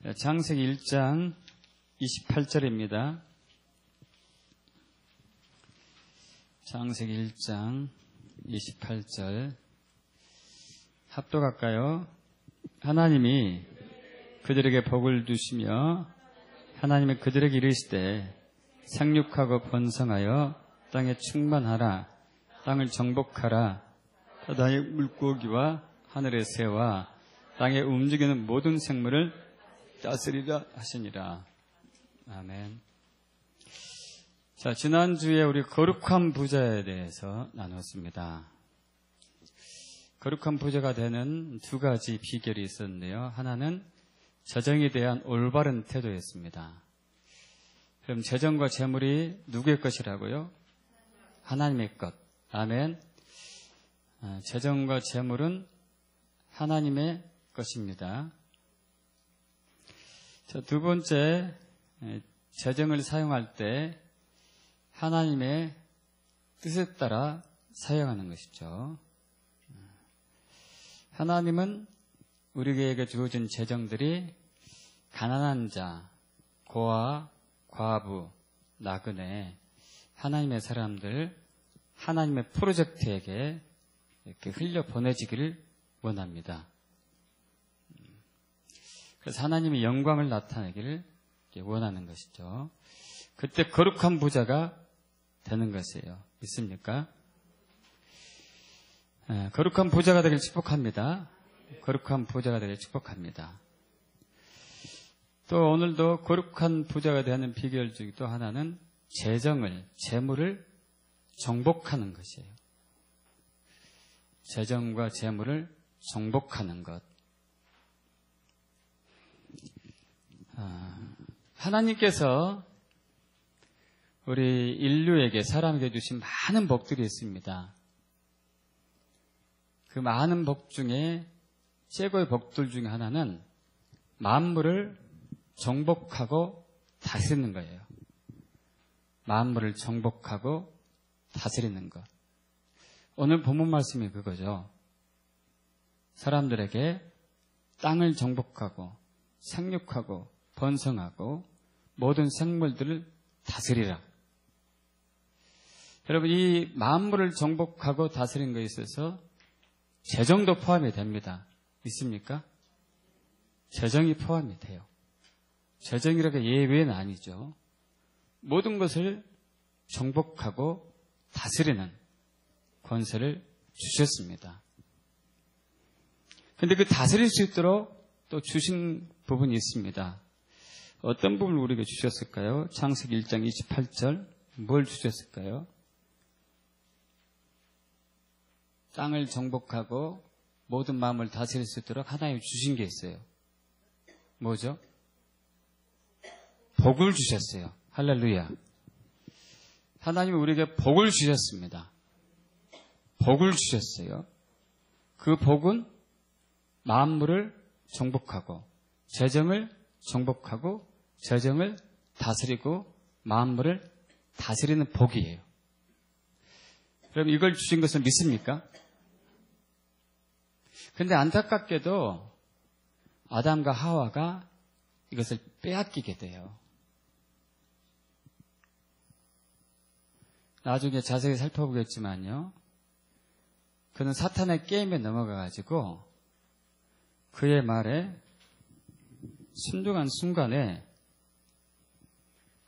창세기 1장 28절입니다. 창세기 1장 28절 합독할까요? 하나님이 그들에게 복을 주시며 하나님이 그들에게 이르시되 생육하고 번성하여 땅에 충만하라. 땅을 정복하라. 바다의 물고기와 하늘의 새와 땅에 움직이는 모든 생물을 다스리라 하시니라. 아멘. 자, 지난주에 우리 거룩한 부자에 대해서 나눴습니다. 거룩한 부자가 되는 두 가지 비결이 있었는데요. 하나는 재정에 대한 올바른 태도였습니다. 그럼 재정과 재물이 누구의 것이라고요? 하나님의 것. 아멘. 재정과 재물은 하나님의 것입니다. 자, 두 번째, 재정을 사용할 때 하나님의 뜻에 따라 사용하는 것이죠. 하나님은 우리에게 주어진 재정들이 가난한 자, 고아, 과부, 나그네, 하나님의 사람들, 하나님의 프로젝트에게 이렇게 흘려 보내지기를 원합니다. 그래서 하나님의 영광을 나타내기를 원하는 것이죠. 그때 거룩한 부자가 되는 것이에요. 있습니까? 거룩한 부자가 되길 축복합니다. 거룩한 부자가 되길 축복합니다. 또 오늘도 거룩한 부자가 되는 비결 중에 또 하나는 재물을 정복하는 것이에요. 재정과 재물을 정복하는 것. 하나님께서 우리 인류에게, 사람에게 주신 많은 복들이 있습니다. 그 많은 복 중에 최고의 복들 중에 하나는 만물을 정복하고 다스리는 거예요. 만물을 정복하고 다스리는 것. 오늘 본문 말씀이 그거죠. 사람들에게 땅을 정복하고 생육하고 번성하고 모든 생물들을 다스리라. 여러분, 이 만물을 정복하고 다스리는 것에 있어서 재정도 포함이 됩니다. 있습니까? 재정이 포함이 돼요. 재정이라고 예외는 아니죠. 모든 것을 정복하고 다스리는 권세를 주셨습니다. 그런데 그 다스릴 수 있도록 또 주신 부분이 있습니다. 어떤 부분을 우리에게 주셨을까요? 창세기 1장 28절 뭘 주셨을까요? 땅을 정복하고 모든 마음을 다스릴 수 있도록 하나님이 주신 게 있어요. 뭐죠? 복을 주셨어요. 할렐루야. 하나님이 우리에게 복을 주셨습니다. 복을 주셨어요. 그 복은 만물을 정복하고 재정을 정복하고 재정을 다스리고 만물을 다스리는 복이에요. 그럼 이걸 주신 것을 믿습니까? 그런데 안타깝게도 아담과 하와가 이것을 빼앗기게 돼요. 나중에 자세히 살펴보겠지만요. 그는 사탄의 게임에 넘어가가지고 그의 말에 순종한 순간에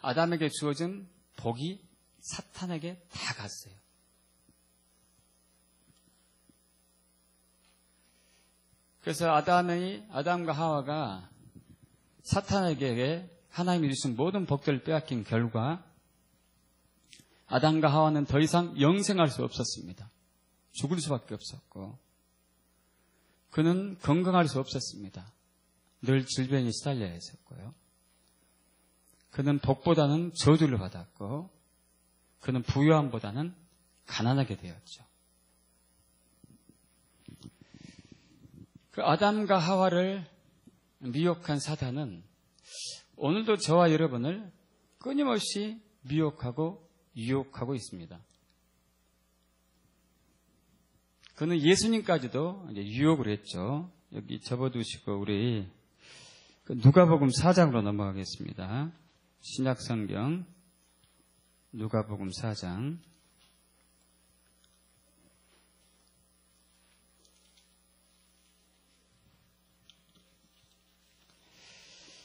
아담에게 주어진 복이 사탄에게 다 갔어요. 그래서 아담과 하와가 사탄에게 하나님이 주신 모든 복들을 빼앗긴 결과 아담과 하와는 더 이상 영생할 수 없었습니다. 죽을 수밖에 없었고 그는 건강할 수 없었습니다. 늘 질병에 시달려야 했었고요. 그는 복보다는 저주를 받았고 그는 부유함보다는 가난하게 되었죠. 그 아담과 하와를 미혹한 사단은 오늘도 저와 여러분을 끊임없이 미혹하고 유혹하고 있습니다. 그는 예수님까지도 이제 유혹을 했죠. 여기 접어두시고 우리 누가복음 4장으로 넘어가겠습니다. 신약성경 누가복음 4장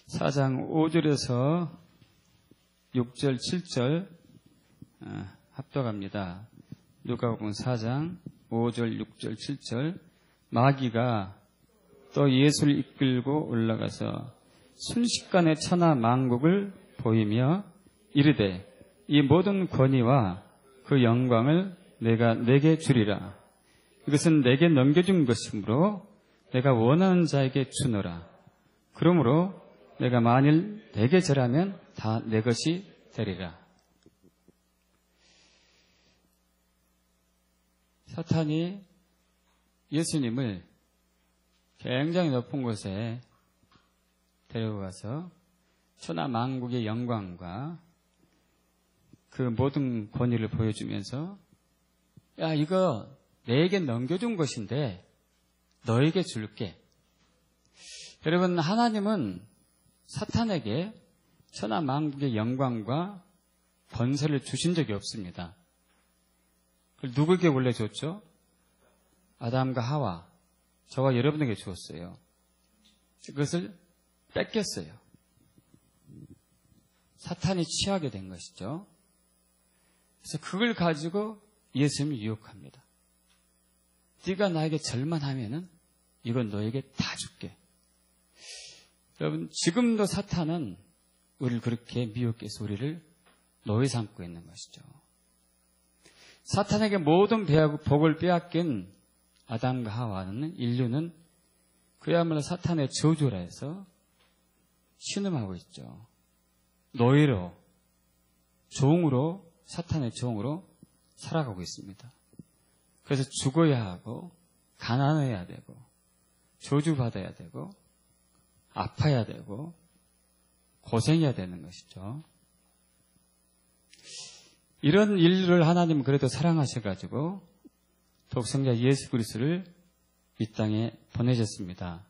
4장 5절에서 6절, 7절 합독합니다. 누가복음 4장 5절, 6절, 7절 마귀가 또 예수를 이끌고 올라가서 순식간에 천하 만국을 보이며 이르되 이 모든 권위와 그 영광을 내가 내게 주리라. 이것은 내게 넘겨준 것이므로 내가 원하는 자에게 주노라. 그러므로 내가 만일 내게 절하면 다 내 것이 되리라. 사탄이 예수님을 굉장히 높은 곳에 데려가서 천하 만국의 영광과 그 모든 권위를 보여주면서 야, 이거 내게 넘겨준 것인데 너에게 줄게. 여러분, 하나님은 사탄에게 천하 만국의 영광과 권세를 주신 적이 없습니다. 그걸 누구에게 원래 줬죠? 아담과 하와, 저와 여러분에게 주었어요. 그것을 뺏겼어요. 사탄이 취하게 된 것이죠. 그래서 그걸 가지고 예수님을 유혹합니다. 네가 나에게 절만하면은 이건 너에게 다 줄게. 여러분, 지금도 사탄은 우리를 그렇게 미혹해서 우리를 노예 삼고 있는 것이죠. 사탄에게 모든 복을 빼앗긴 아담과 하와는, 인류는 그야말로 사탄의 저주라 해서 신음하고 있죠. 노예로, 종으로, 사탄의 종으로 살아가고 있습니다. 그래서 죽어야 하고, 가난해야 되고, 저주받아야 되고, 아파야 되고, 고생해야 되는 것이죠. 이런 인류를 하나님은 그래도 사랑하셔가지고 독생자 예수 그리스도를 이 땅에 보내셨습니다.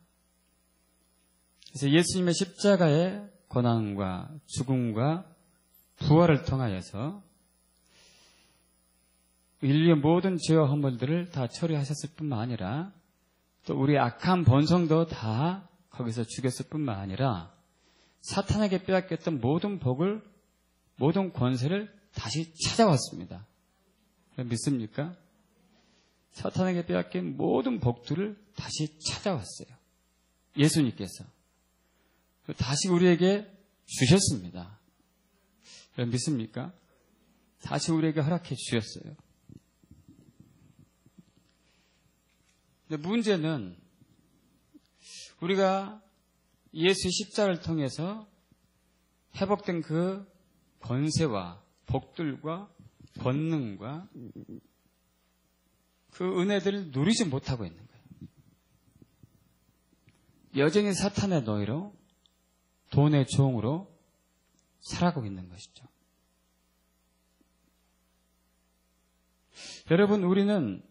그래서 예수님의 십자가의 고난과 죽음과 부활을 통하여서 인류의 모든 죄와 허물들을 다 처리하셨을 뿐만 아니라 또 우리 악한 본성도 다 거기서 죽였을 뿐만 아니라 사탄에게 빼앗겼던 모든 복을, 모든 권세를 다시 찾아왔습니다. 믿습니까? 사탄에게 빼앗긴 모든 복들을 다시 찾아왔어요. 예수님께서. 다시 우리에게 주셨습니다. 믿습니까? 다시 우리에게 허락해 주셨어요. 근데 문제는 우리가 예수의 십자가를 통해서 회복된 그 권세와 복들과 권능과 그 은혜들을 누리지 못하고 있는 거예요. 여전히 사탄의 노예로, 돈의 종으로 살아가고 있는 것이죠. 여러분, 우리는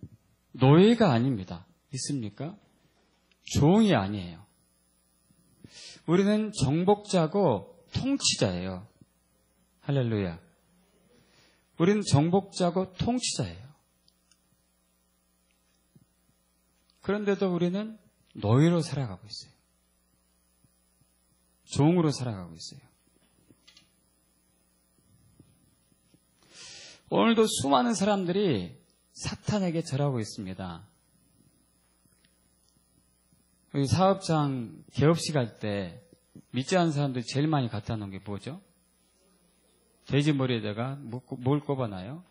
노예가 아닙니다. 있습니까? 종이 아니에요. 우리는 정복자고 통치자예요. 할렐루야. 우리는 정복자고 통치자예요. 그런데도 우리는 노예로 살아가고 있어요. 종으로 살아가고 있어요. 오늘도 수많은 사람들이 사탄에게 절하고 있습니다. 우리 사업장 개업식 할 때 믿지 않는 사람들이 제일 많이 갖다 놓은 게 뭐죠? 돼지 머리에다가 뭘 꼽아놔요?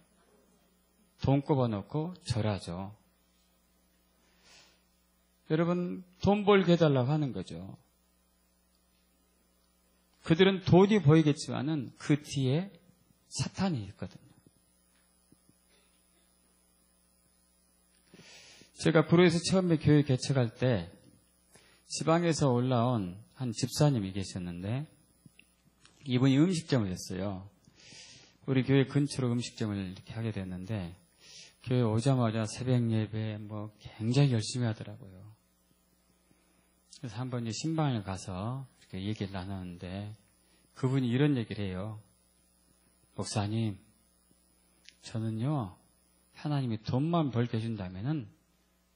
돈 꼽아놓고 절하죠. 여러분, 돈 벌게 해달라고 하는 거죠. 그들은 돈이 보이겠지만은 그 뒤에 사탄이 있거든요. 제가 불후에서 처음에 교회 개척할 때 지방에서 올라온 한 집사님이 계셨는데 이분이 음식점을 했어요. 우리 교회 근처로 음식점을 이렇게 하게 됐는데 교회 오자마자 새벽 예배 굉장히 열심히 하더라고요. 그래서 한번 신방을 가서 이렇게 얘기를 나누는데 그분이 이런 얘기를 해요. 목사님, 저는요, 하나님이 돈만 벌게 해준다면은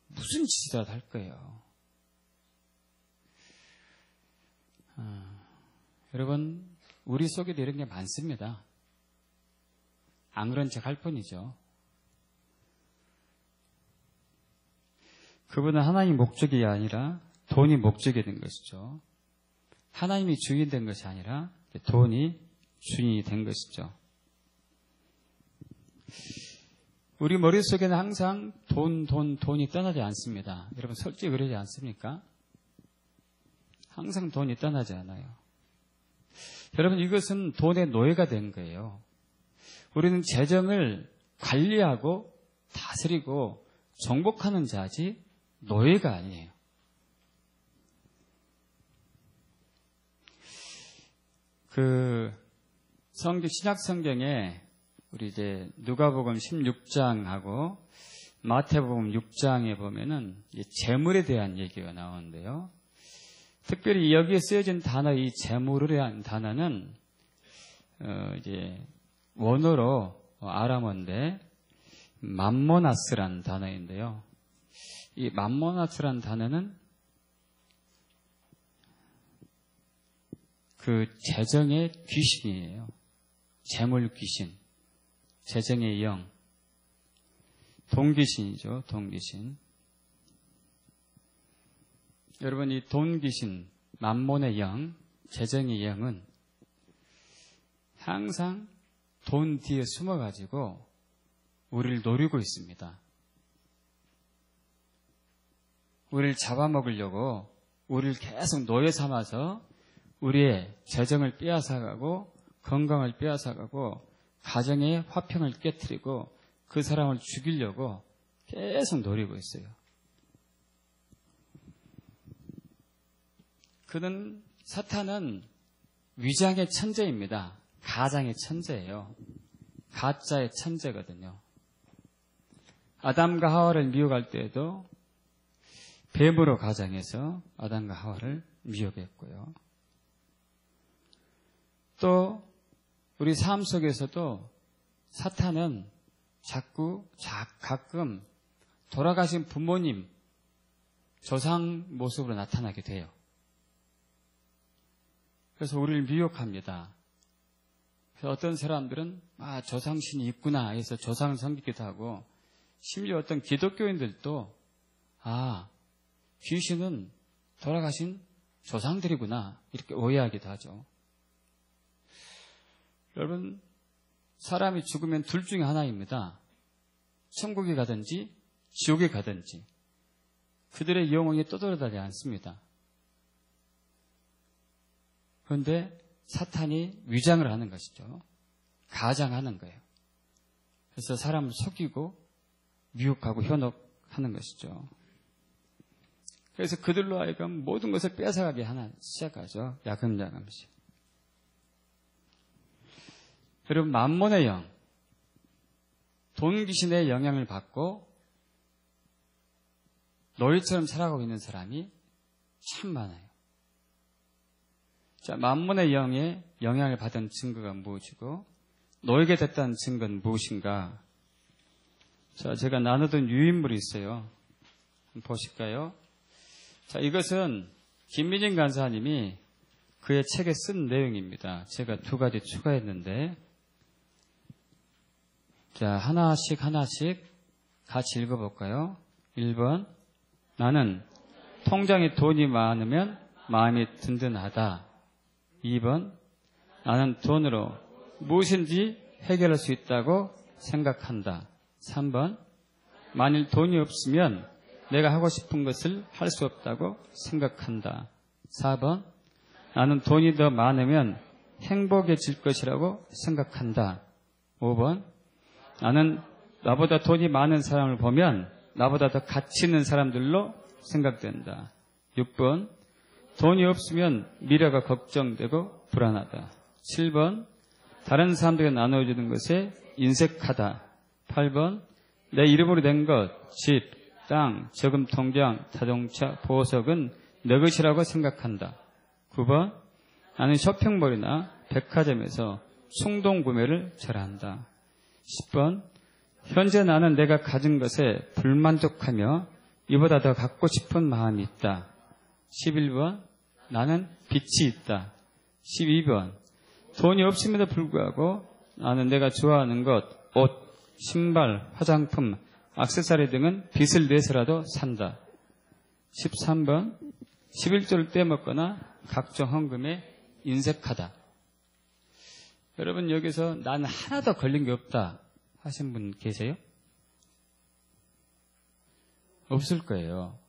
무슨 짓이라도 할 거예요. 여러분, 우리 속에도 이런 게 많습니다. 안 그런 척 할 뿐이죠. 그분은 하나님이 목적이 아니라 돈이 목적이 된 것이죠. 하나님이 주인이 된 것이 아니라 돈이 주인이 된 것이죠. 우리 머릿속에는 항상 돈이 떠나지 않습니다. 여러분 솔직히 그러지 않습니까? 항상 돈이 떠나지 않아요. 여러분 이것은 돈의 노예가 된 거예요. 우리는 재정을 관리하고 다스리고 정복하는 자지 노예가 아니에요. 신약 성경에 우리 이제 누가복음 16장하고 마태복음 6장에 보면은 재물에 대한 얘기가 나오는데요. 특별히 여기에 쓰여진 단어, 이 재물이라는 단어는 이제 원어로 아람어인데 맘모나스라는 단어인데요. 이 맘모나스라는 단어는 그 재정의 귀신이에요. 재물 귀신, 재정의 영, 돈 귀신이죠. 돈 귀신. 여러분 이 돈 귀신, 맘몬의 영, 재정의 영은 항상 돈 뒤에 숨어가지고 우리를 노리고 있습니다. 우리를 잡아먹으려고 우리를 계속 노예 삼아서 우리의 재정을 빼앗아가고 건강을 빼앗아가고 가정의 화평을 깨트리고 그 사람을 죽이려고 계속 노리고 있어요. 사탄은 위장의 천재입니다. 가장의 천재예요. 가짜의 천재거든요. 아담과 하와를 미혹할 때에도 뱀으로 가장해서 아담과 하와를 미혹했고요. 또 우리 삶 속에서도 사탄은 가끔 돌아가신 부모님 조상 모습으로 나타나게 돼요. 그래서 우리를 미혹합니다. 그래서 어떤 사람들은 조상신이 있구나 해서 조상을 섬기기도 하고 심지어 어떤 기독교인들도 귀신은 돌아가신 조상들이구나 이렇게 오해하기도 하죠. 여러분 사람이 죽으면 둘 중에 하나입니다. 천국에 가든지 지옥에 가든지 그들의 영혼이 떠돌아다니지 않습니다. 그런데 사탄이 위장을 하는 것이죠. 가장하는 거예요. 그래서 사람을 속이고 미혹하고 현혹하는 것이죠. 그래서 그들로 하여금 모든 것을 뺏어가게 시작하죠. 야금야금씩. 여러분 맘몬의 영, 돈 귀신의 영향을 받고 노예처럼 살아가고 있는 사람이 참 많아요. 자, 맘몬의 영에 영향을 받은 증거가 무엇이고 노예가 됐다는 증거는 무엇인가? 자, 제가 나누던 유인물이 있어요. 한번 보실까요? 자, 이것은 김민진 간사님이 그의 책에 쓴 내용입니다. 제가 2가지 추가했는데 자, 하나씩 같이 읽어볼까요? 1번, 나는 통장에 돈이 많으면 마음이 든든하다. 2번, 나는 돈으로 무엇인지 해결할 수 있다고 생각한다. 3번, 만일 돈이 없으면 내가 하고 싶은 것을 할 수 없다고 생각한다. 4번, 나는 돈이 더 많으면 행복해질 것이라고 생각한다. 5번, 나는 나보다 돈이 많은 사람을 보면 나보다 더 가치 있는 사람들로 생각된다. 6번, 돈이 없으면 미래가 걱정되고 불안하다. 7번, 다른 사람들에게 나눠주는 것에 인색하다. 8번, 내 이름으로 된 것, 집, 땅, 저금 통장, 자동차, 보석은 내 것이라고 생각한다. 9번, 나는 쇼핑몰이나 백화점에서 충동구매를 잘한다. 10번, 현재 나는 내가 가진 것에 불만족하며 이보다 더 갖고 싶은 마음이 있다. 11번, 나는 빚이 있다. 12번, 돈이 없음에도 불구하고 나는 내가 좋아하는 것, 옷, 신발, 화장품, 액세서리 등은 빚을 내서라도 산다. 13번, 11조를 떼먹거나 각종 헌금에 인색하다. 여러분 여기서 나는 하나도 걸린 게 없다 하신 분 계세요? 없을 거예요.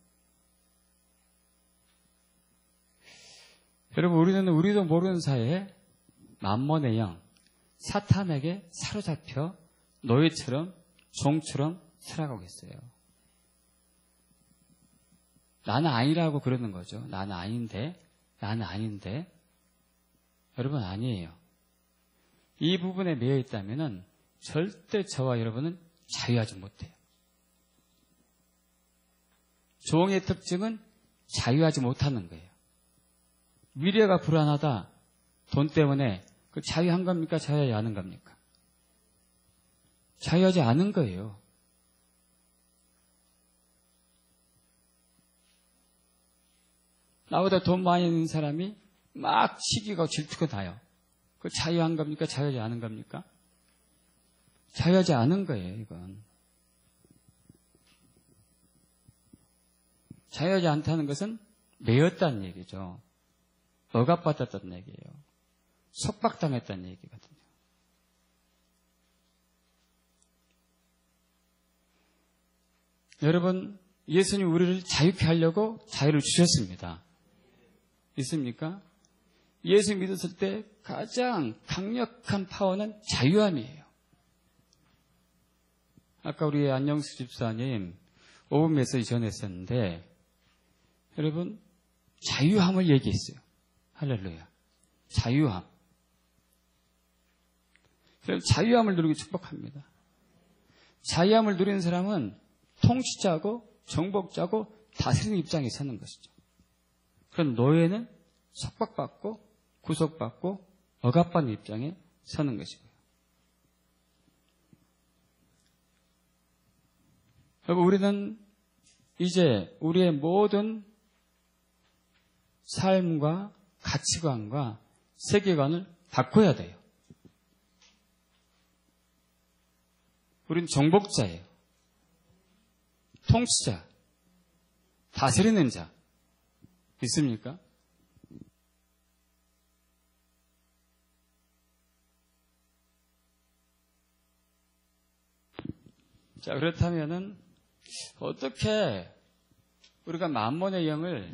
여러분 우리도 모르는 사이에 만몬의 영, 사탄에게 사로잡혀 노예처럼 종처럼 살아가고 있어요. 나는 아니라고 그러는 거죠. 나는 아닌데. 여러분 아니에요. 이 부분에 매여 있다면 절대 저와 여러분은 자유하지 못해요. 종의 특징은 자유하지 못하는 거예요. 미래가 불안하다. 돈 때문에 그 자유한 겁니까? 자유하지 않은 겁니까? 자유하지 않은 거예요. 나보다 돈 많이 있는 사람이 막 시기가 질투가 나요. 그 자유한 겁니까? 자유하지 않은 겁니까? 자유하지 않은 거예요, 이건. 자유하지 않다는 것은 매였다는 얘기죠. 억압받았다는 얘기예요. 속박당했다는 얘기거든요. 여러분, 예수님 우리를 자유케 하려고 자유를 주셨습니다. 있습니까? 예수 믿었을 때 가장 강력한 파워는 자유함이에요. 아까 우리 안영수 집사님 오분 메시지 전했었는데 여러분 자유함을 얘기했어요. 할렐루야. 자유함. 자유함을 누리고 축복합니다. 자유함을 누리는 사람은 통치자고 정복자고 다스리는 입장에 서는 것이죠. 그런 노예는 속박받고 구속받고 억압받는 입장에 서는 것이고요. 여러분 우리는 이제 우리의 모든 삶과 가치관과 세계관을 바꿔야 돼요. 우리는 정복자예요. 통치자, 다스리는 자 있습니까? 자, 그렇다면은 어떻게 우리가 만몬의 영을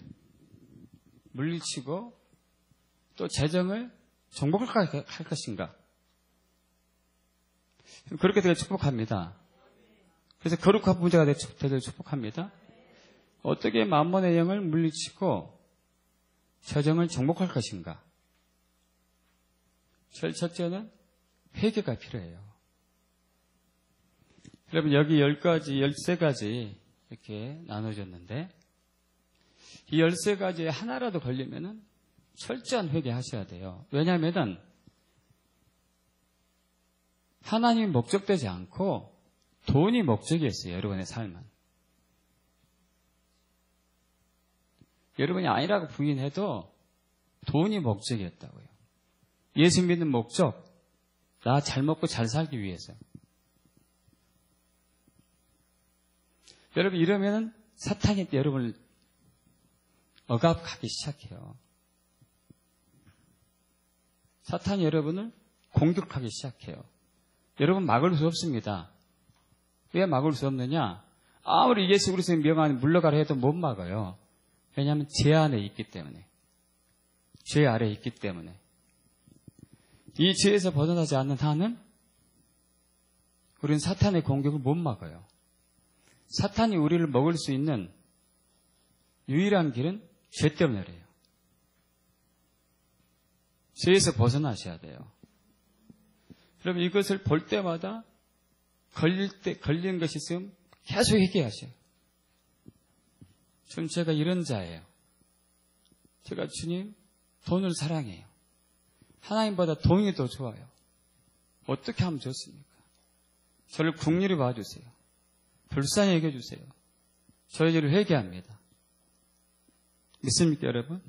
물리치고 또 재정을 정복할 것인가? 그렇게 되게 축복합니다. 그래서 거룩한 문제가 되게 축복합니다. 어떻게 만몬의 영을 물리치고 재정을 정복할 것인가? 제일 첫째는 회개가 필요해요. 여러분 여기 10가지, 13가지 이렇게 나눠졌는데 이 13가지에 하나라도 걸리면은 철저한 회개하셔야 돼요. 왜냐하면은 하나님이 목적되지 않고 돈이 목적이었어요. 여러분의 삶은. 여러분이 아니라고 부인해도 돈이 목적이었다고요. 예수 믿는 목적, 나 잘 먹고 잘 살기 위해서. 여러분 이러면은 사탄이 여러분을 억압하기 시작해요. 사탄이 여러분을 공격하기 시작해요. 여러분 막을 수 없습니다. 왜 막을 수 없느냐? 아무리 예수 그리스도의 명 안에 물러가라 해도 못 막아요. 왜냐하면 죄 안에 있기 때문에. 죄 아래에 있기 때문에. 이 죄에서 벗어나지 않는 한은 우리는 사탄의 공격을 못 막아요. 사탄이 우리를 먹을 수 있는 유일한 길은 죄 때문에래요. 죄에서 벗어나셔야 돼요. 여러분 이것을 볼 때마다 걸리는 것이 있으면 계속 회개하셔요. 지금 제가 이런 자예요. 제가 주님 돈을 사랑해요. 하나님보다 돈이 더 좋아요. 어떻게 하면 좋습니까? 저를 국리로 봐주세요. 불쌍히 여겨주세요. 저희들을 회개합니다. 믿습니까, 여러분?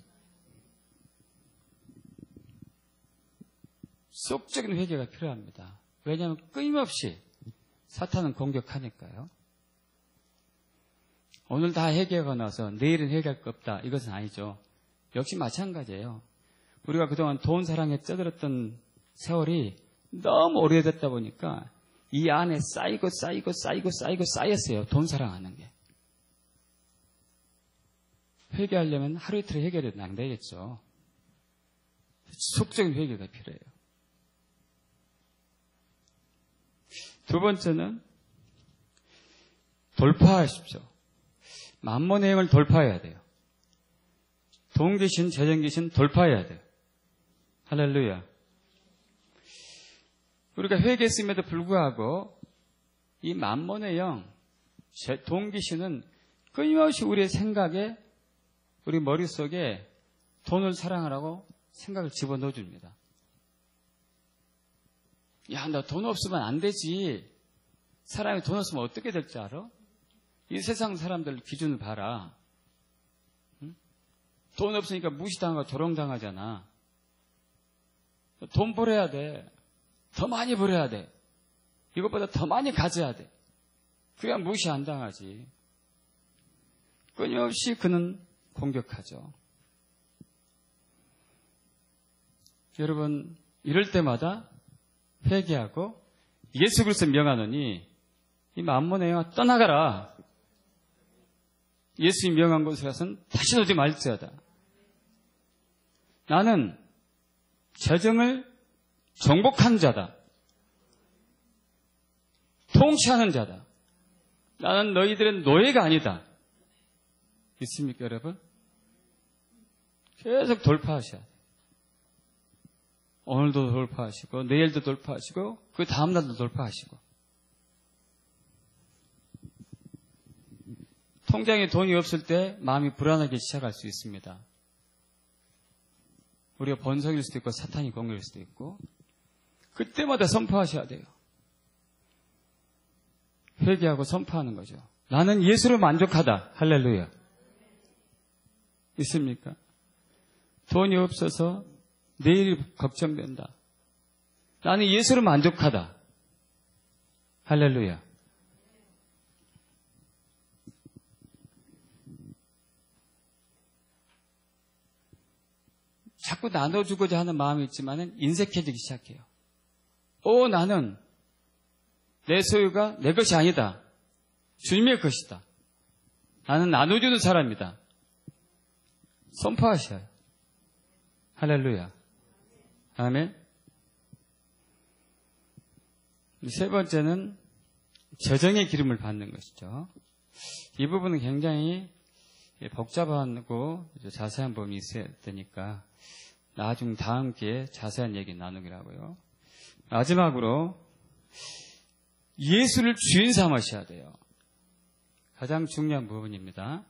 속적인 회개가 필요합니다. 왜냐하면 끊임없이 사탄은 공격하니까요. 오늘 다 회개하고 나서 내일은 회개할 거 없다. 이것은 아니죠. 역시 마찬가지예요. 우리가 그동안 돈 사랑에 쩌들었던 세월이 너무 오래됐다 보니까 이 안에 쌓였어요. 돈 사랑하는 게. 회개하려면 하루 이틀에 회개해도 안 되겠죠. 속적인 회개가 필요해요. 두 번째는 돌파하십시오. 만몬의 영을 돌파해야 돼요. 돈 귀신, 재정 귀신 돌파해야 돼요. 할렐루야. 우리가 회개했음에도 불구하고 이 만몬의 영, 돈 귀신은 끊임없이 우리의 생각에, 우리 머릿속에 돈을 사랑하라고 생각을 집어넣어 줍니다. 야, 너 돈 없으면 안 되지. 사람이 돈 없으면 어떻게 될 줄 알아? 이 세상 사람들 기준을 봐라. 응? 돈 없으니까 무시당하고 조롱당하잖아. 돈 벌어야 돼. 더 많이 벌어야 돼. 이것보다 더 많이 가져야 돼. 그래야 무시 안 당하지. 끊임없이 그는 공격하죠. 여러분, 이럴 때마다 회개하고 예수 그리스도 명하노니 이 만몬의 영아 떠나가라. 예수님 명한 곳에서는 다시 오지 말지어다. 나는 재정을 정복한 자다. 통치하는 자다. 나는 너희들의 노예가 아니다. 있습니까, 여러분? 계속 돌파하셔야 돼요. 오늘도 돌파하시고 내일도 돌파하시고 그 다음날도 돌파하시고. 통장에 돈이 없을 때 마음이 불안하기 시작할 수 있습니다. 우리가 번성일 수도 있고 사탄이 공격일 수도 있고 그때마다 선포하셔야 돼요. 회개하고 선포하는 거죠. 나는 예수로 만족하다. 할렐루야. 있습니까? 돈이 없어서 내일이 걱정된다. 나는 예수로 만족하다. 할렐루야. 자꾸 나눠주고자 하는 마음이 있지만 인색해지기 시작해요. 나는 내 소유가 내 것이 아니다. 주님의 것이다. 나는 나눠주는 사람이다. 선포하셔요. 할렐루야. 아멘. 세 번째는 재정의 기름을 받는 것이죠. 이 부분은 굉장히 복잡하고 자세한 부분이 있어야 되니까 나중 다음 기회에 자세한 얘기 나누기로 하고요. 마지막으로 예수를 주인 삼으셔야 돼요. 가장 중요한 부분입니다.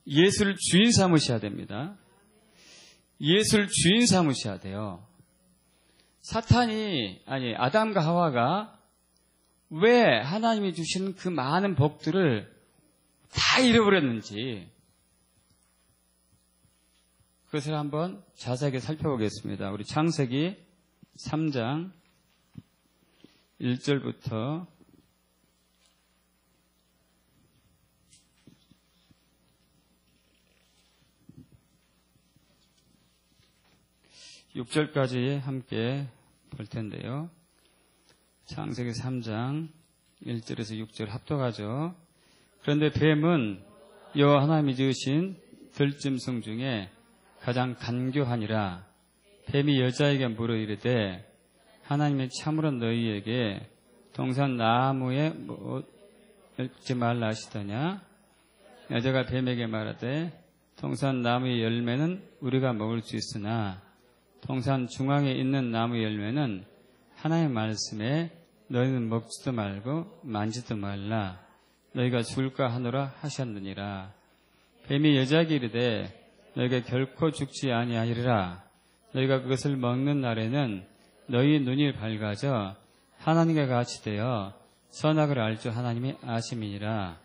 예수를 주인 삼으셔야 됩니다. 예수를 주인 삼으셔야 돼요. 아담과 하와가 왜 하나님이 주시는 그 많은 복들을 다 잃어버렸는지 그것을 한번 자세하게 살펴보겠습니다. 우리 창세기 3장 1절부터 6절까지 함께 볼 텐데요. 창세기 3장 1절에서 6절 합독하죠. 그런데 뱀은 여호와 하나님이 지으신 들짐승 중에 가장 간교하니라. 뱀이 여자에게 물어 이르되 하나님이 참으로 너희에게 동산 나무에 먹지 말라 하시더냐. 여자가 뱀에게 말하되 동산 나무의 열매는 우리가 먹을 수 있으나 동산 중앙에 있는 나무 열매는 하나님의 말씀에 너희는 먹지도 말고 만지도 말라. 너희가 죽을까 하노라 하셨느니라. 뱀이 여자에게 이르되 너희가 결코 죽지 아니하리라. 너희가 그것을 먹는 날에는 너희 눈이 밝아져 하나님과 같이 되어 선악을 알 줄 하나님이 아심이니라.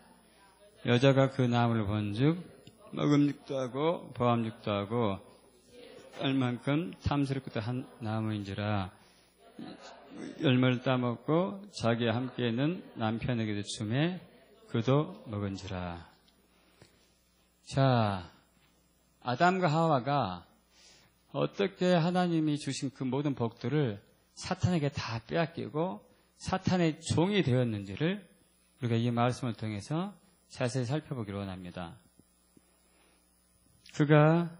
여자가 그 나무를 본즉 먹음직도 하고 보암직도 하고 얼만큼 탐스럽기도 한 나무인지라. 열매를 따먹고 자기와 함께 있는 남편에게도 주매 그도 먹은지라. 자, 아담과 하와가 어떻게 하나님이 주신 그 모든 복들을 사탄에게 다 빼앗기고 사탄의 종이 되었는지를 우리가 이 말씀을 통해서 자세히 살펴보기로 원합니다. 그가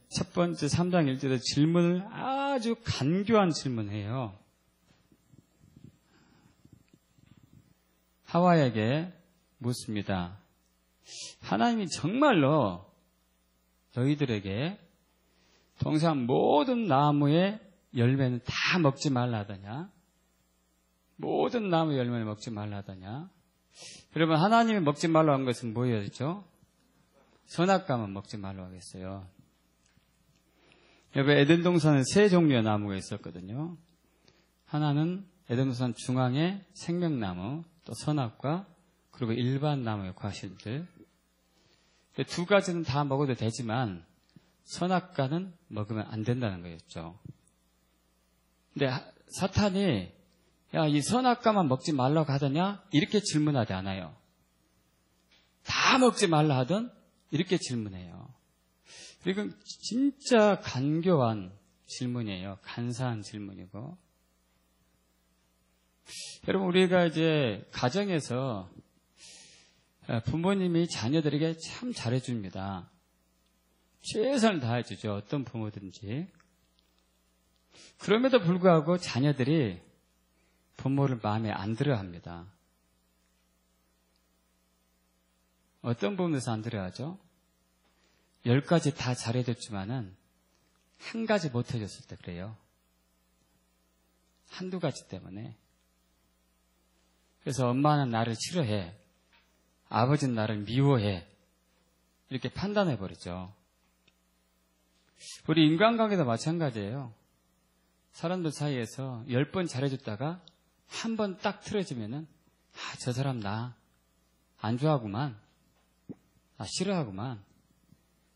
첫 번째 3장 1절에 질문을 아주 간교한 질문해요. 하와에게 묻습니다. 하나님이 정말로 너희들에게 동산 모든 나무의 열매는 다 먹지 말라 하더냐? 모든 나무 열매를 먹지 말라 하더냐? 여러분, 하나님이 먹지 말라고 한 것은 뭐였죠? 선악과만 먹지 말라고 하겠어요. 여러분, 에덴 동산에 세 종류의 나무가 있었거든요. 하나는 에덴 동산 중앙에 생명나무, 또 선악과, 그리고 일반 나무의 과실들. 두 가지는 다 먹어도 되지만 선악과는 먹으면 안 된다는 거였죠. 근데 사탄이 야, 이 선악과만 먹지 말라고 하더냐? 이렇게 질문하지 않아요. 다 먹지 말라 하던 이렇게 질문해요. 이건 진짜 간교한 질문이에요. 간사한 질문이고. 여러분, 우리가 이제 가정에서 부모님이 자녀들에게 참 잘해줍니다. 최선을 다해주죠. 어떤 부모든지. 그럼에도 불구하고 자녀들이 부모를 마음에 안 들어합니다. 어떤 부분에서 안 들어하죠? 10가지 다 잘해줬지만은 한 가지 못해줬을 때 그래요. 한두 가지 때문에. 그래서 엄마는 나를 싫어해. 아버지는 나를 미워해. 이렇게 판단해버리죠. 우리 인간관계도 마찬가지예요. 사람들 사이에서 10번 잘해줬다가 한 번 딱 틀어지면은 저 사람 나 안 좋아하구만. 나 싫어하구만.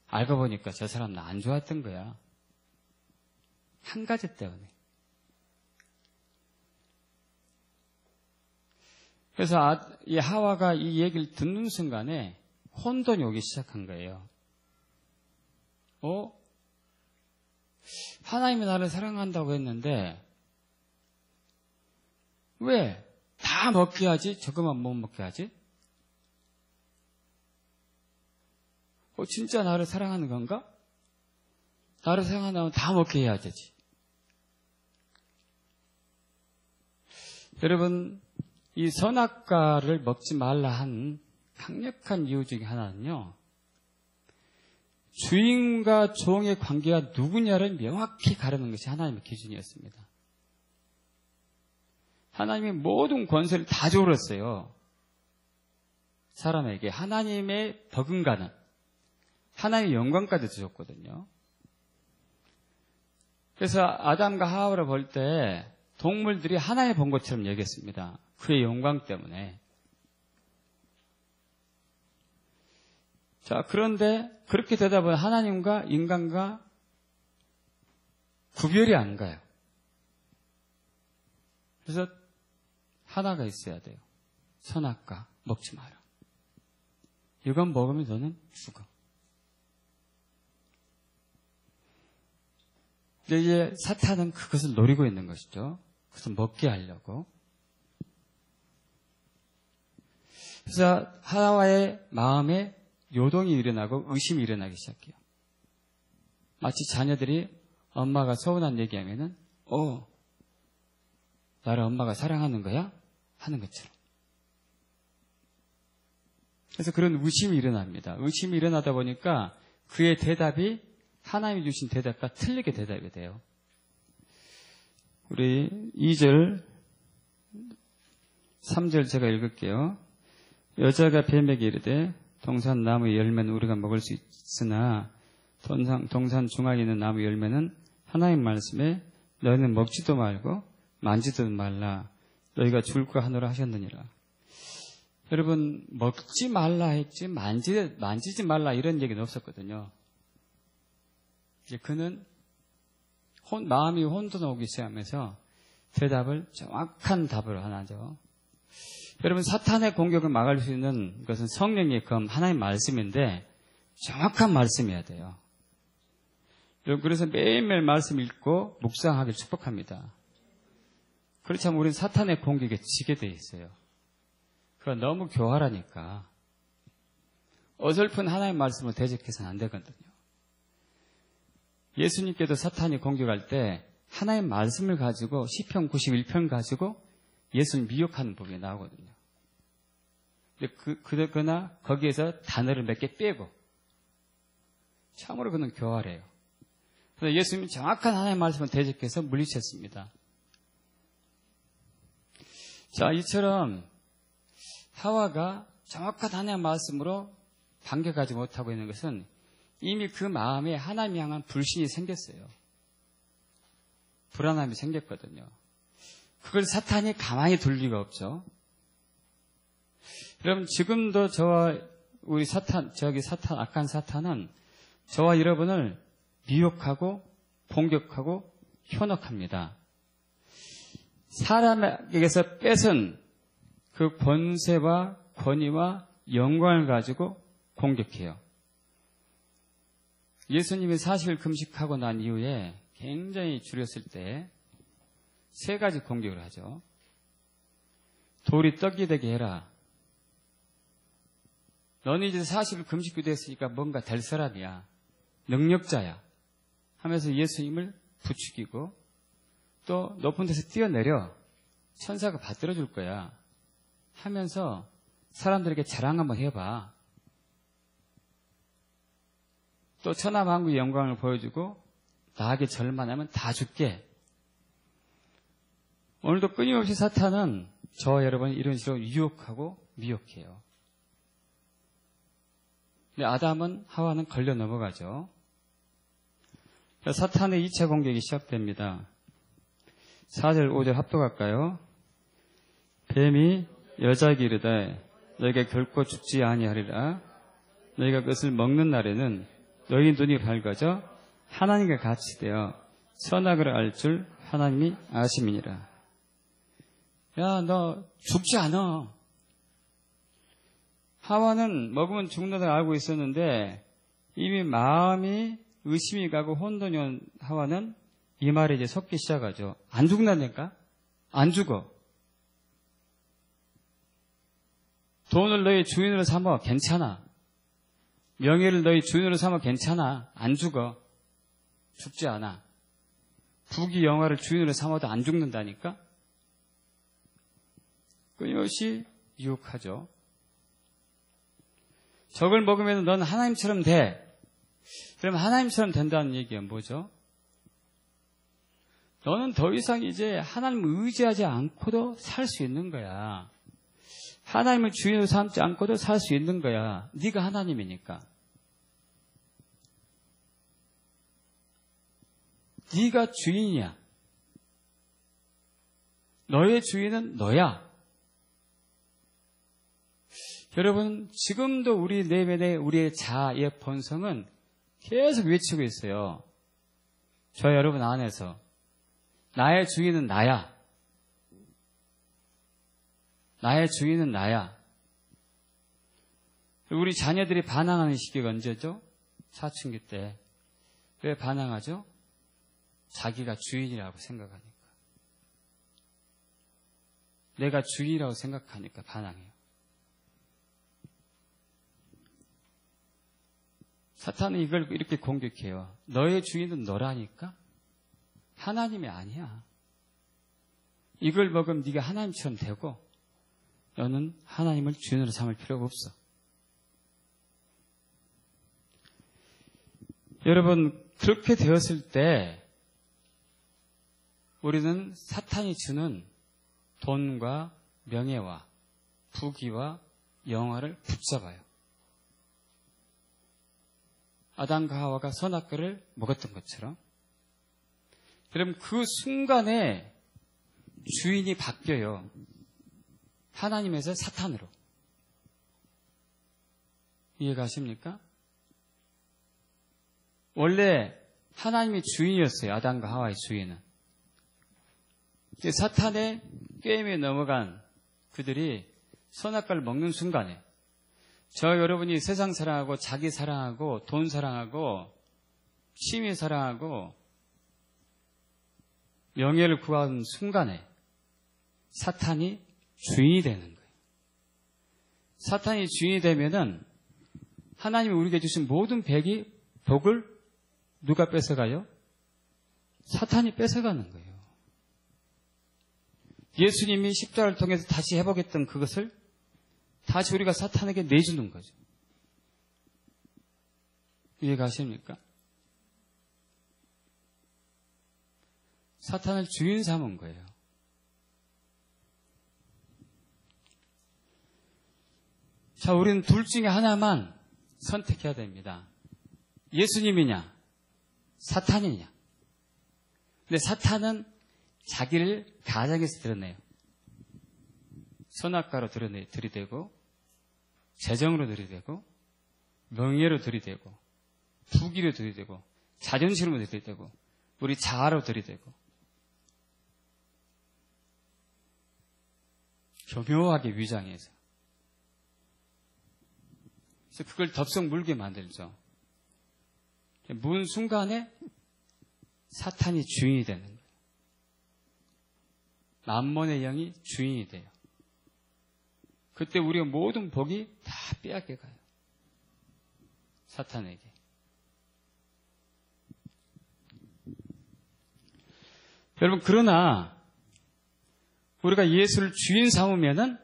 알고 보니까 저 사람 나 안 좋아했던 거야. 한 가지 때문에. 그래서 이 하와가 이 얘기를 듣는 순간에 혼돈이 오기 시작한 거예요. 하나님이 나를 사랑한다고 했는데 왜 다 먹게 하지? 저것만 못 먹게 하지? 진짜 나를 사랑하는 건가? 나를 사랑한다면 다 먹게 해야 되지. 여러분, 이 선악과를 먹지 말라 한 강력한 이유 중에 하나는요, 주인과 종의 관계가 누구냐를 명확히 가르는 것이 하나님의 기준이었습니다. 하나님이 모든 권세를 다 줘버렸어요. 사람에게 하나님의 버금가는 하나님의 영광까지 주셨거든요. 그래서 아담과 하와를 볼 때 동물들이 하나님 본 것처럼 여겼습니다. 그의 영광 때문에. 자, 그런데 그렇게 되다 보면 하나님과 인간과 구별이 안 가요. 그래서 하나가 있어야 돼요. 선악과 먹지 마라. 이건 먹으면 너는 죽어. 근데 이제 사탄은 그것을 노리고 있는 것이죠. 그것을 먹게 하려고. 그래서 하와의 마음에 요동이 일어나고 의심이 일어나기 시작해요. 마치 자녀들이 엄마가 서운한 얘기하면은 나를 엄마가 사랑하는 거야? 하는 것처럼. 그래서 그런 의심이 일어납니다. 의심이 일어나다 보니까 그의 대답이 하나님이 주신 대답과 틀리게 대답이 돼요. 우리 2절, 3절 제가 읽을게요. 여자가 뱀에게 이르되 동산 나무 열매는 우리가 먹을 수 있으나 동산 중앙에 있는 나무 열매는 하나님 말씀에 너희는 먹지도 말고 만지도 말라. 너희가 줄까 하노라 하셨느니라. 여러분, 먹지 말라 했지 만지지 말라 이런 얘기는 없었거든요. 이제 그는 마음이 혼돈하기 시작하면서 대답을 정확한 답을 하나죠. 여러분, 사탄의 공격을 막을 수 있는 것은 성령의 검, 하나님 말씀인데 정확한 말씀이어야 돼요. 여러분, 그래서 매일매일 말씀 읽고 묵상하길 축복합니다. 그렇지 않으면 우리는 사탄의 공격에 지게 돼 있어요. 그건 너무 교활하니까 어설픈 하나님 말씀을 대적해서는 안 되거든요. 예수님께도 사탄이 공격할 때 하나님 말씀을 가지고 시편 91편 가지고 예수를 미혹하는 부분이 나오거든요. 그러나 거기에서 단어를 몇 개 빼고 참으로 그는 교활해요. 그래서 예수님이 정확한 하나님 말씀을 대적해서 물리쳤습니다. 자, 이처럼 하와가 정확한 하나님 말씀으로 반격하지 못하고 있는 것은 이미 그 마음에 하나님 향한 불신이 생겼어요. 불안함이 생겼거든요. 그걸 사탄이 가만히 둘 리가 없죠. 여러분, 지금도 저와 우리 악한 사탄은 저와 여러분을 미혹하고 공격하고 현혹합니다. 사람에게서 뺏은 그 권세와 권위와 영광을 가지고 공격해요. 예수님이 40일 금식하고 난 이후에 굉장히 줄였을 때 3가지 공격을 하죠. 돌이 떡이 되게 해라. 너는 이제 40일 금식이 됐으니까 뭔가 될 사람이야. 능력자야. 하면서 예수님을 부추기고 또 높은 데서 뛰어내려 천사가 받들어 줄 거야. 하면서 사람들에게 자랑 한번 해봐. 또 천하만국의 영광을 보여주고 나에게 절만 하면 다 줄게. 오늘도 끊임없이 사탄은 저와 여러분을 이런 식으로 유혹하고 미혹해요. 근데 아담은 하와는 걸려 넘어가죠. 사탄의 2차 공격이 시작됩니다. 4절 5절 합독할까요? 뱀이 여자에게 이르되 너희가 결코 죽지 아니하리라. 너희가 그것을 먹는 날에는 너희 눈이 밝아져 하나님과 같이 되어 선악을 알 줄 하나님이 아심이니라. 야, 너 죽지 않아. 하와는 먹으면 죽는다고 알고 있었는데 이미 마음이 의심이 가고 혼돈이 온 하와는 이 말에 이제 섞기 시작하죠. 안 죽는다니까? 안 죽어. 돈을 너희 주인으로 삼아 괜찮아. 명예를 너희 주인으로 삼아 괜찮아. 안 죽어. 죽지 않아. 부귀 영화를 주인으로 삼아도 안 죽는다니까? 끊임없이 유혹하죠. 저걸 먹으면 넌 하나님처럼 돼. 그러면 하나님처럼 된다는 얘기가 뭐죠? 너는 더 이상 이제 하나님을 의지하지 않고도 살 수 있는 거야. 하나님을 주인으로 삼지 않고도 살 수 있는 거야. 네가 하나님이니까. 네가 주인이야. 너의 주인은 너야. 여러분, 지금도 우리 내면의 우리의 자아의 본성은 계속 외치고 있어요. 저 여러분 안에서 나의 주인은 나야. 나의 주인은 나야. 우리 자녀들이 반항하는 시기가 언제죠? 사춘기 때. 왜 반항하죠? 자기가 주인이라고 생각하니까. 내가 주인이라고 생각하니까 반항해요. 사탄은 이걸 이렇게 공격해요. 너의 주인은 너라니까? 하나님이 아니야. 이걸 먹으면 네가 하나님처럼 되고 너는 하나님을 주인으로 삼을 필요가 없어. 여러분, 그렇게 되었을 때 우리는 사탄이 주는 돈과 명예와 부귀와 영화를 붙잡아요. 아담과 하와가 선악과를 먹었던 것처럼 그럼 그 순간에 주인이 바뀌어요. 하나님에서 사탄으로. 이해가십니까? 원래 하나님이 주인이었어요. 아담과 하와의 주인은. 사탄의 게임에 넘어간 그들이 선악과를 먹는 순간에 저 여러분이 세상 사랑하고 자기 사랑하고 돈 사랑하고 취미 사랑하고 명예를 구하는 순간에 사탄이 주인이 되는 거예요. 사탄이 주인이 되면은 하나님이 우리에게 주신 모든 복을 누가 뺏어가요? 사탄이 뺏어가는 거예요. 예수님이 십자가를 통해서 다시 회복했던 그것을 다시 우리가 사탄에게 내주는 거죠. 이해가십니까? 사탄을 주인 삼은 거예요. 자, 우리는 둘 중에 하나만 선택해야 됩니다. 예수님이냐, 사탄이냐. 근데 사탄은 자기를 가장해서 드러내요. 선악과로 들이대고, 재정으로 들이대고, 명예로 들이대고, 부귀로 들이대고, 자존심으로 들이대고, 우리 자아로 들이대고, 교묘하게 위장해서. 그래서 그걸 덥석 물게 만들죠. 문 순간에 사탄이 주인이 되는 거예요. 만몬의 영이 주인이 돼요. 그때 우리가 모든 복이 다 빼앗겨 가요. 사탄에게. 여러분, 그러나 우리가 예수를 주인 삼으면은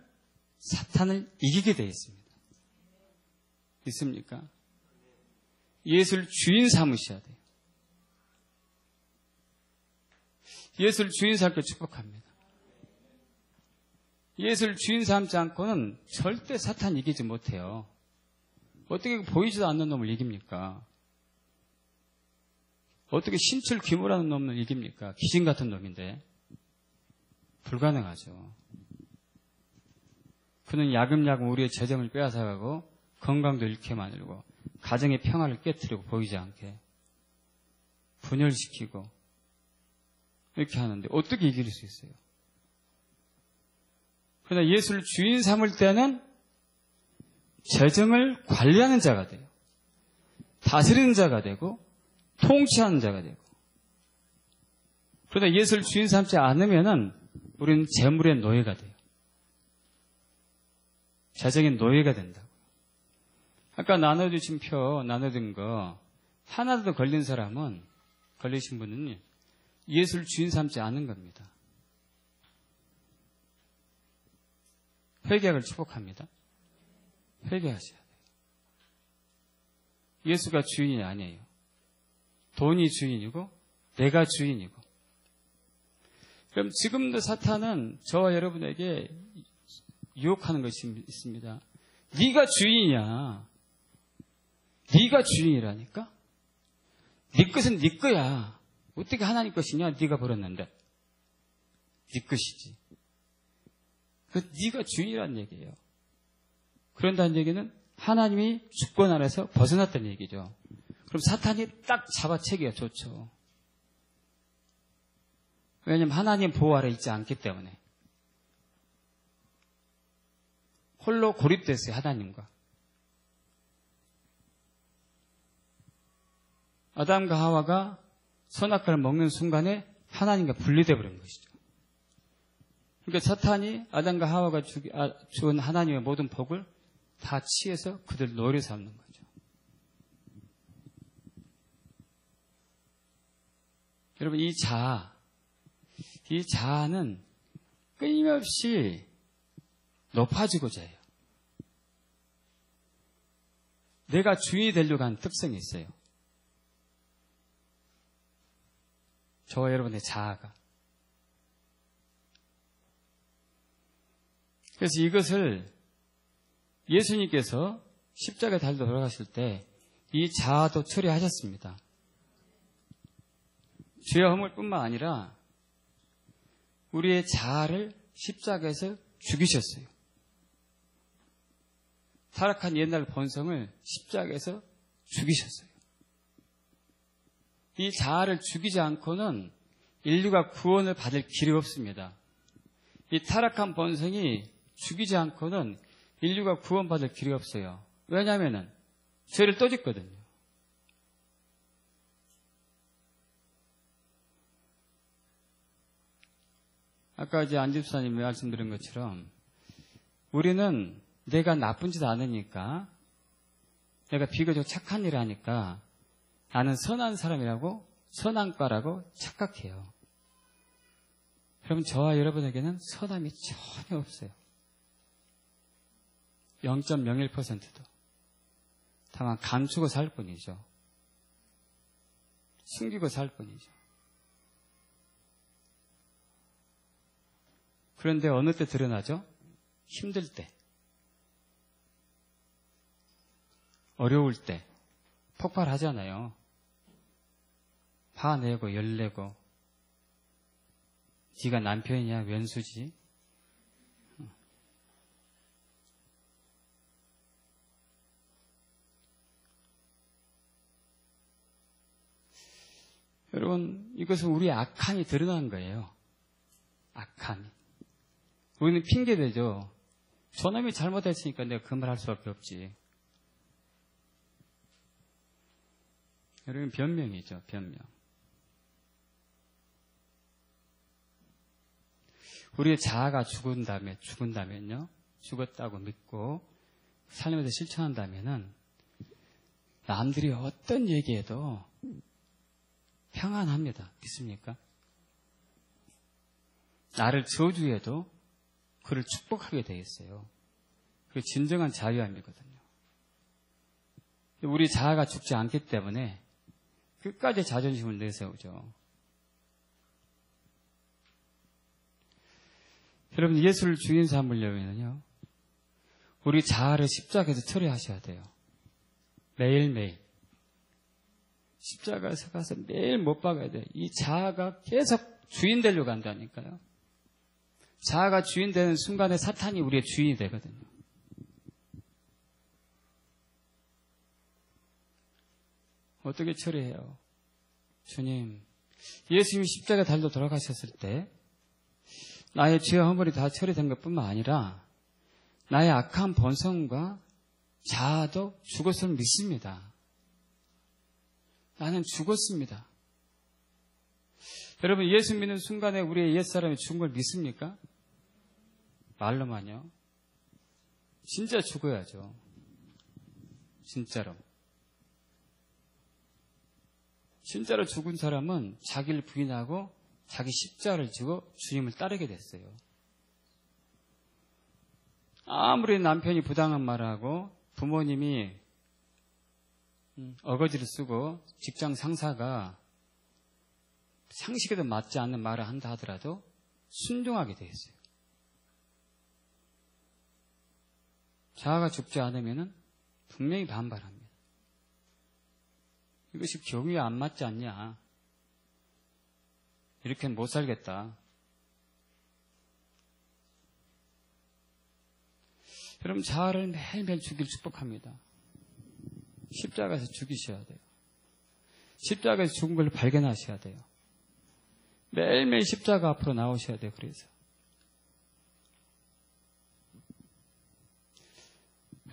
사탄을 이기게 되어 있습니다. 있습니까? 예수를 주인 삼으셔야 돼요. 예수를 주인 삼게 축복합니다. 예수를 주인 삼지 않고는 절대 사탄 이기지 못해요. 어떻게 보이지도 않는 놈을 이깁니까? 어떻게 신출 귀무라는 놈을 이깁니까? 귀신 같은 놈인데. 불가능하죠. 그는 야금야금 우리의 재정을 빼앗아가고 건강도 잃게 만들고 가정의 평화를 깨트리고 보이지 않게 분열시키고 이렇게 하는데 어떻게 이길 수 있어요? 그러나 예수를 주인 삼을 때는 재정을 관리하는 자가 돼요. 다스리는 자가 되고 통치하는 자가 되고. 그러나 예수를 주인 삼지 않으면은 우리는 재물의 노예가 돼요. 재정의 노예가 된다고. 아까 나눠주신 표, 나눠준 거 하나도 걸린 사람은, 걸리신 분은 예수를 주인 삼지 않은 겁니다. 회개를 축복합니다. 회개하셔야 돼요. 예수가 주인이 아니에요. 돈이 주인이고 내가 주인이고. 그럼 지금도 사탄은 저와 여러분에게 유혹하는 것이 있습니다. 네가 주인이야. 네가 주인이라니까? 네 것은 네 거야. 어떻게 하나님 것이냐? 네가 벌었는데. 네 것이지. 그 네가 주인이라는 얘기예요. 그런다는 얘기는 하나님이 주권 안에서 벗어났다는 얘기죠. 그럼 사탄이 딱 잡아채기가 좋죠. 왜냐하면 하나님 보호 아래 있지 않기 때문에. 홀로 고립됐어요, 하나님과. 아담과 하와가 선악과를 먹는 순간에 하나님과 분리되어 버린 것이죠. 그러니까 사탄이 아담과 하와가 주은 하나님의 모든 복을 다 취해서 그들 노예 삼는 거죠. 여러분, 이 자아는 끊임없이 높아지고자 해요. 내가 주인이 되려고 하는 특성이 있어요. 저와 여러분의 자아가. 그래서 이것을 예수님께서 십자가에 달려 돌아가실 때 이 자아도 처리하셨습니다. 죄와 허물뿐만 아니라 우리의 자아를 십자가에서 죽이셨어요. 타락한 옛날 본성을 십자가에서 죽이셨어요. 이 자아를 죽이지 않고는 인류가 구원을 받을 길이 없습니다. 이 타락한 본성이 죽이지 않고는 인류가 구원받을 길이 없어요. 왜냐하면 죄를 또 짓거든요. 아까 이제 안 집사님이 말씀드린 것처럼 우리는 내가 나쁜 짓 안 하니까, 내가 비교적 착한 일을 하니까 나는 선한 사람이라고, 선한과라고 착각해요. 여러분, 저와 여러분에게는 선함이 전혀 없어요. 0.01%도. 다만 감추고 살 뿐이죠. 숨기고 살 뿐이죠. 그런데 어느 때 드러나죠? 힘들 때, 어려울 때 폭발하잖아요. 화내고 열내고, 네가 남편이냐 왼수지. 여러분, 이것은 우리의 악함이 드러난 거예요. 악함이. 우리는 핑계대죠. 저놈이 잘못했으니까 내가 그 말 할 수밖에 없지. 여러분, 변명이죠, 변명. 우리의 자아가 죽은다면요, 죽었다고 믿고 삶에서 실천한다면은 남들이 어떤 얘기해도 평안합니다. 믿습니까? 나를 저주해도 그를 축복하게 되어 있어요. 그게 진정한 자유함이거든요. 우리 자아가 죽지 않기 때문에 끝까지 자존심을 내세우죠. 여러분, 예수를 주인 삼으려면요, 우리 자아를 십자가에서 처리하셔야 돼요. 매일매일. 십자가에서 가서 매일 못 박아야 돼요. 이 자아가 계속 주인 되려고 한다니까요. 자아가 주인 되는 순간에 사탄이 우리의 주인이 되거든요. 어떻게 처리해요? 주님, 예수님이 십자가에 달려 돌아가셨을 때 나의 죄와 허물이 다 처리된 것뿐만 아니라 나의 악한 본성과 자아도 죽었음을 믿습니다. 나는 죽었습니다. 여러분, 예수 믿는 순간에 우리의 옛사람이 죽은 걸 믿습니까? 말로만요. 진짜 죽어야죠. 진짜로. 진짜로 죽은 사람은 자기를 부인하고 자기 십자가를 지고 주님을 따르게 됐어요. 아무리 남편이 부당한 말하고 부모님이 어거지를 쓰고 직장 상사가 상식에도 맞지 않는 말을 한다 하더라도 순종하게 돼 있어요. 자아가 죽지 않으면 분명히 반발합니다. 이것이 경위에 안 맞지 않냐. 이렇게는 못 살겠다. 여러분, 자아를 매일매일 죽일 축복합니다. 십자가에서 죽이셔야 돼요. 십자가에서 죽은 걸 발견하셔야 돼요. 매일매일 십자가 앞으로 나오셔야 돼요. 그래서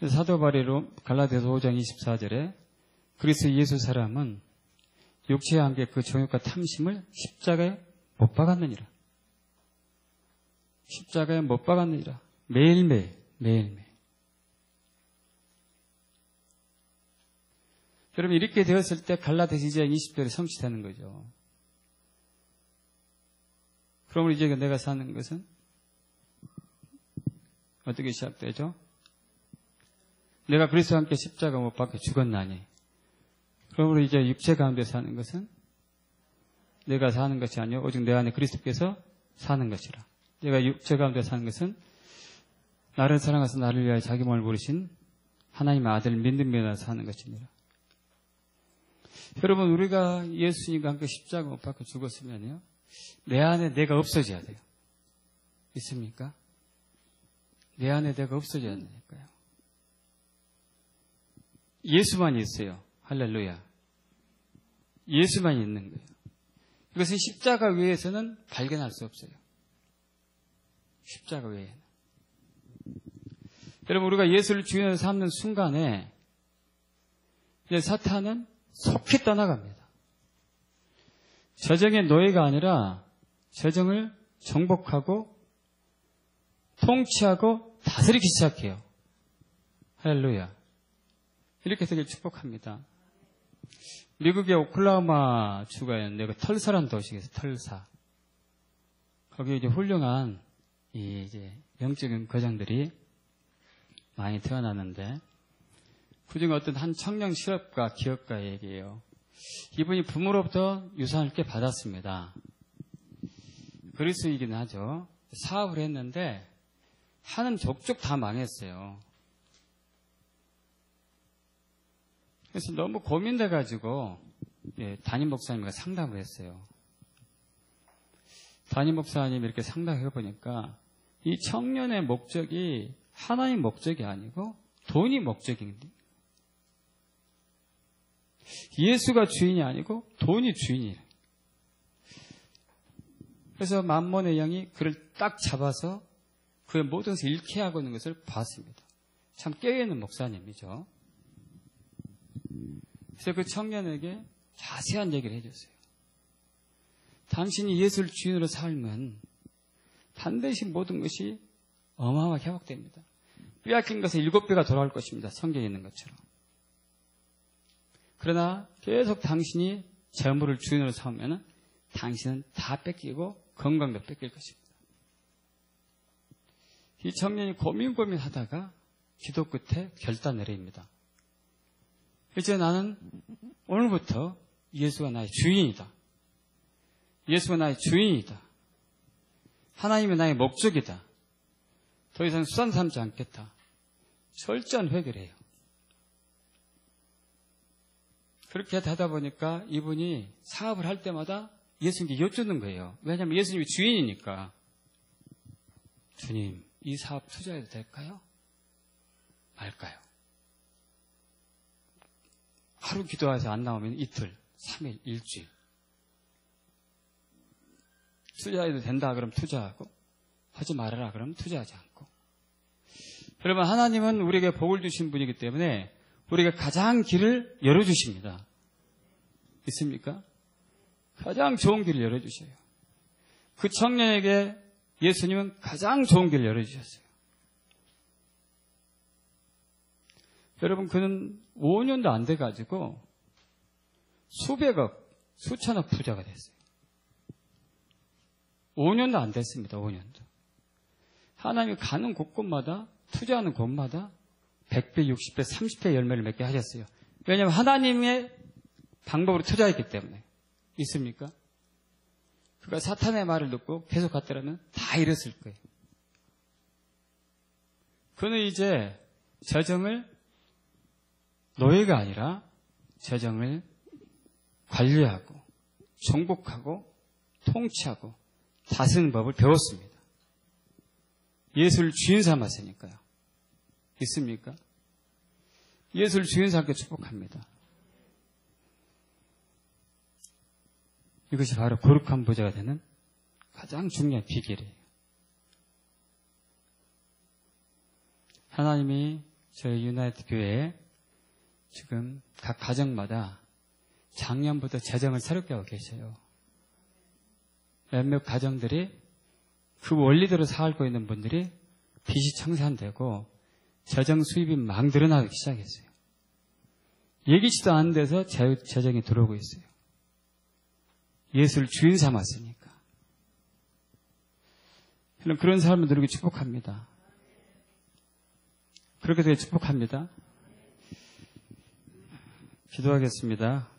사도 바울이 갈라디아서 5장 24절에 그리스도 예수 사람은 육체와 함께 그 정욕과 탐심을 십자가에 못 박았느니라. 십자가에 못 박았느니라. 매일매일. 여러분, 이렇게 되었을 때 갈라디아서 2장 20절에 성취되는 거죠. 그러면 이제 내가 사는 것은 어떻게 시작되죠? 내가 그리스도와 함께 십자가 못 박혀 죽었나니. 그러므로 이제 육체 가운데 사는 것은 내가 사는 것이 아니요 오직 내 안에 그리스도께서 사는 것이라. 내가 육체 가운데 사는 것은 나를 사랑하사 나를 위하여 자기 몸을 부르신 하나님의 아들을 믿는 면에 사는 것이니라. 여러분, 우리가 예수님과 함께 십자가 못 박혀 죽었으면요, 내 안에 내가 없어져야 돼요. 있습니까? 내 안에 내가 없어져야 되니까요. 예수만 있어요. 할렐루야. 예수만 있는 거예요. 이것은 십자가 외에서는 발견할 수 없어요. 십자가 외에는. 여러분, 우리가 예수를 주인으로 삼는 순간에 이제 사탄은 속히 떠나갑니다. 저정의 노예가 아니라 저정을 정복하고 통치하고 다스리기 시작해요. 할렐루야. 이렇게 되길 축복합니다. 미국의 오클라호마 주가 있는데 그 털사라는 도시에서 털사. 거기 이제 훌륭한 이제 영적인 거장들이 많이 태어났는데 그중에 어떤 한 청년 실업가 기업가 얘기예요. 이분이 부모로부터 유산을 꽤 받았습니다. 그리스이긴 하죠. 사업을 했는데 하는 족족 다 망했어요. 그래서 너무 고민돼가지고 담임 목사님과 상담을 했어요. 담임 목사님이 이렇게 상담해보니까 이 청년의 목적이 하나님 목적이 아니고 돈이 목적인데 예수가 주인이 아니고 돈이 주인이에요. 그래서 만몬의 영이 그를 딱 잡아서 그의 모든 것을 잃게 하고 있는 것을 봤습니다. 참 깨어있는 목사님이죠. 그래서 그 청년에게 자세한 얘기를 해줬어요. 당신이 예수를 주인으로 살면 반드시 모든 것이 어마어마하게 회복됩니다. 빼앗긴 것은 7배가 돌아올 것입니다. 성경에 있는 것처럼. 그러나 계속 당신이 재물을 주인으로 삼으면 당신은 다 뺏기고 건강도 뺏길 것입니다. 이 청년이 고민하다가 기도 끝에 결단 내립니다. 이제 나는 오늘부터 예수가 나의 주인이다. 예수가 나의 주인이다. 하나님이 나의 목적이다. 더 이상 수단 삼지 않겠다. 철저한 회개를 해요. 그렇게 하다 보니까 이분이 사업을 할 때마다 예수님께 여쭙는 거예요. 왜냐하면 예수님이 주인이니까. 주님, 이 사업 투자해도 될까요? 말까요? 하루 기도해서 안 나오면 이틀, 3일, 일주일. 투자해도 된다 그러면 투자하고 하지 말아라 그러면 투자하지 않고. 여러분, 하나님은 우리에게 복을 주신 분이기 때문에 우리가 가장 길을 열어주십니다. 있습니까? 가장 좋은 길을 열어주셔요. 그 청년에게 예수님은 가장 좋은 길을 열어주셨어요. 여러분, 그는 5년도 안 돼가지고 수백억, 수천억 부자가 됐어요. 5년도 안 됐습니다. 5년도. 하나님이 가는 곳곳마다, 투자하는 곳마다 100배, 60배, 30배 열매를 맺게 하셨어요. 왜냐하면 하나님의 방법으로 투자했기 때문에. 있습니까? 그가 사탄의 말을 듣고 계속 갔더라면 다 잃었을 거예요. 그는 이제 재정을 노예가 아니라 재정을 관리하고 정복하고 통치하고 다스리는 법을 배웠습니다. 예수를 주인 삼았으니까요. 있습니까? 예수를 주인 삼게 축복합니다. 이것이 바로 거룩한 부자가 되는 가장 중요한 비결이에요. 하나님이 저희 유나이트 교회에 지금 각 가정마다 작년부터 재정을 새롭게 하고 계셔요. 몇몇 가정들이 그 원리대로 살고 있는 분들이 빚이 청산되고 재정 수입이 막 늘어나기 시작했어요. 예기치도 않은 데서 재정이 들어오고 있어요. 예수를 주인 삼았으니까. 그런 사람을 누리기 축복합니다. 그렇게 되게 축복합니다. 기도하겠습니다.